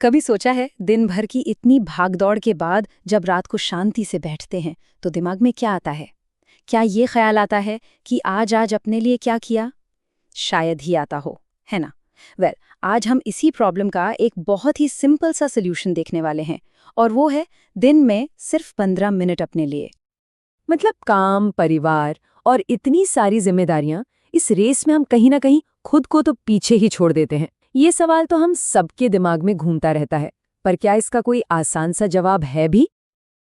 कभी सोचा है दिन भर की इतनी भागदौड़ के बाद जब रात को शांति से बैठते हैं तो दिमाग में क्या आता है? क्या ये ख्याल आता है कि आज आज अपने लिए क्या किया? शायद ही आता हो, है ना? आज हम इसी प्रॉब्लम का एक बहुत ही सिंपल सा सोल्यूशन देखने वाले हैं, और वो है दिन में सिर्फ 15 मिनट अपने लिए। मतलब काम, परिवार और इतनी सारी जिम्मेदारियां, इस रेस में हम कहीं ना कहीं खुद को तो पीछे ही छोड़ देते हैं। ये सवाल तो हम सबके दिमाग में घूमता रहता है, पर क्या इसका कोई आसान सा जवाब है भी?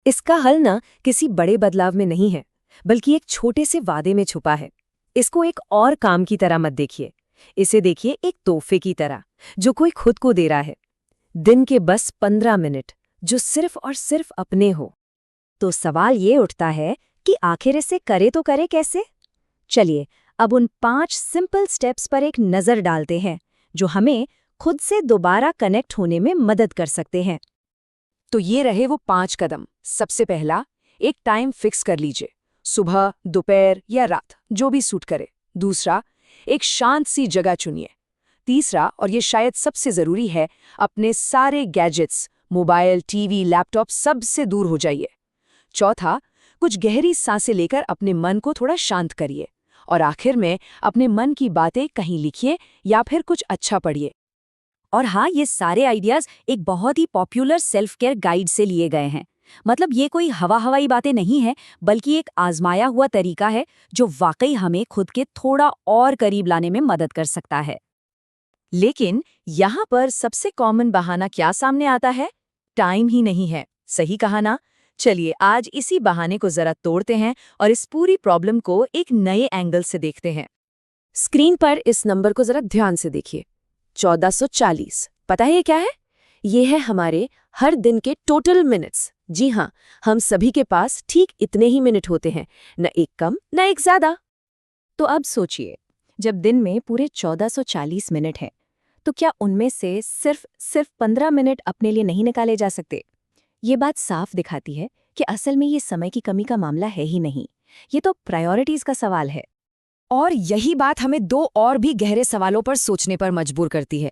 इसका हल ना किसी बड़े बदलाव में नहीं है, बल्कि एक छोटे से वादे में छुपा है। इसको एक और काम की तरह मत देखिए, इसे देखिए एक तोहफे की तरह जो कोई खुद को दे रहा है। दिन के बस 15 मिनट जो सिर्फ और सिर्फ अपने हो। तो सवाल ये उठता है कि आखिर इसे करे तो करे कैसे? चलिए अब उन 5 सिंपल स्टेप्स पर एक नज़र डालते हैं जो हमें खुद से दोबारा कनेक्ट होने में मदद कर सकते हैं। तो ये रहे वो 5 कदम। सबसे पहला, एक टाइम फिक्स कर लीजिए, सुबह, दोपहर या रात, जो भी सूट करे। दूसरा, एक शांत सी जगह चुनिए। तीसरा, और ये शायद सबसे ज़रूरी है, अपने सारे गैजेट्स, मोबाइल, टीवी, लैपटॉप, सब से दूर हो जाइए। चौथा, कुछ गहरी सांसें लेकर अपने मन को थोड़ा शांत करिए। और आखिर में अपने मन की बातें कहीं लिखिए या फिर कुछ अच्छा पढ़िए। और हाँ, ये सारे आइडियाज एक बहुत ही पॉपुलर सेल्फ केयर गाइड से लिए गए हैं। मतलब ये कोई हवाई बातें नहीं है, बल्कि एक आजमाया हुआ तरीका है जो वाकई हमें खुद के थोड़ा और करीब लाने में मदद कर सकता है। लेकिन यहाँ पर सबसे कॉमन बहाना क्या सामने आता है? टाइम ही नहीं है। सही कहा ना? चलिए आज इसी बहाने को जरा तोड़ते हैं और इस पूरी प्रॉब्लम को एक नए एंगल से देखते हैं। स्क्रीन पर इस नंबर को जरा ध्यान से देखिए, 1440। पता है ये क्या है? ये है हमारे हर दिन के टोटल मिनट्स। जी हाँ, हम सभी के पास ठीक इतने ही मिनट होते हैं, न एक कम न एक ज्यादा। तो अब सोचिए, जब दिन में पूरे 1440 मिनट हैं, तो क्या उनमें से सिर्फ 15 मिनट अपने लिए नहीं निकाले जा सकते? ये बात साफ दिखाती है कि असल में ये समय की कमी का मामला है ही नहीं, ये तो प्रायोरिटीज का सवाल है। और यही बात हमें 2 और भी गहरे सवालों पर सोचने पर मजबूर करती है।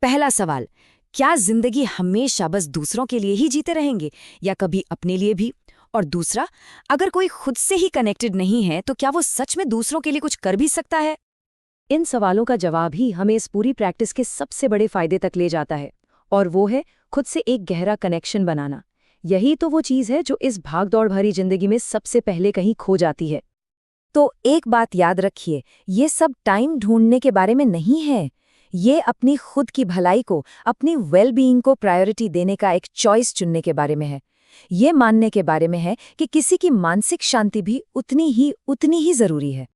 पहला सवाल, क्या जिंदगी हमेशा बस दूसरों के लिए ही जीते रहेंगे या कभी अपने लिए भी? और दूसरा, अगर कोई खुद से ही कनेक्टेड नहीं है तो क्या वो सच में दूसरों के लिए कुछ कर भी सकता है? इन सवालों का जवाब ही हमें इस पूरी प्रैक्टिस के सबसे बड़े फायदे तक ले जाता है, और वो है खुद से एक गहरा कनेक्शन बनाना। यही तो वो चीज़ है जो इस भागदौड़ भरी जिंदगी में सबसे पहले कहीं खो जाती है। तो एक बात याद रखिए, ये सब टाइम ढूंढने के बारे में नहीं है। ये अपनी खुद की भलाई को, अपनी वेलबीइंग को प्रायोरिटी देने का एक चॉइस चुनने के बारे में है। ये मानने के बारे में है कि किसी की मानसिक शांति भी उतनी ही जरूरी है।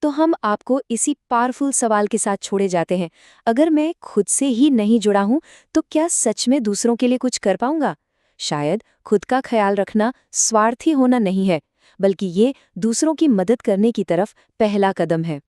तो हम आपको इसी पावरफुल सवाल के साथ छोड़े जाते हैं। अगर मैं खुद से ही नहीं जुड़ा हूं तो क्या सच में दूसरों के लिए कुछ कर पाऊंगा? शायद खुद का ख्याल रखना स्वार्थी होना नहीं है, बल्कि ये दूसरों की मदद करने की तरफ पहला कदम है।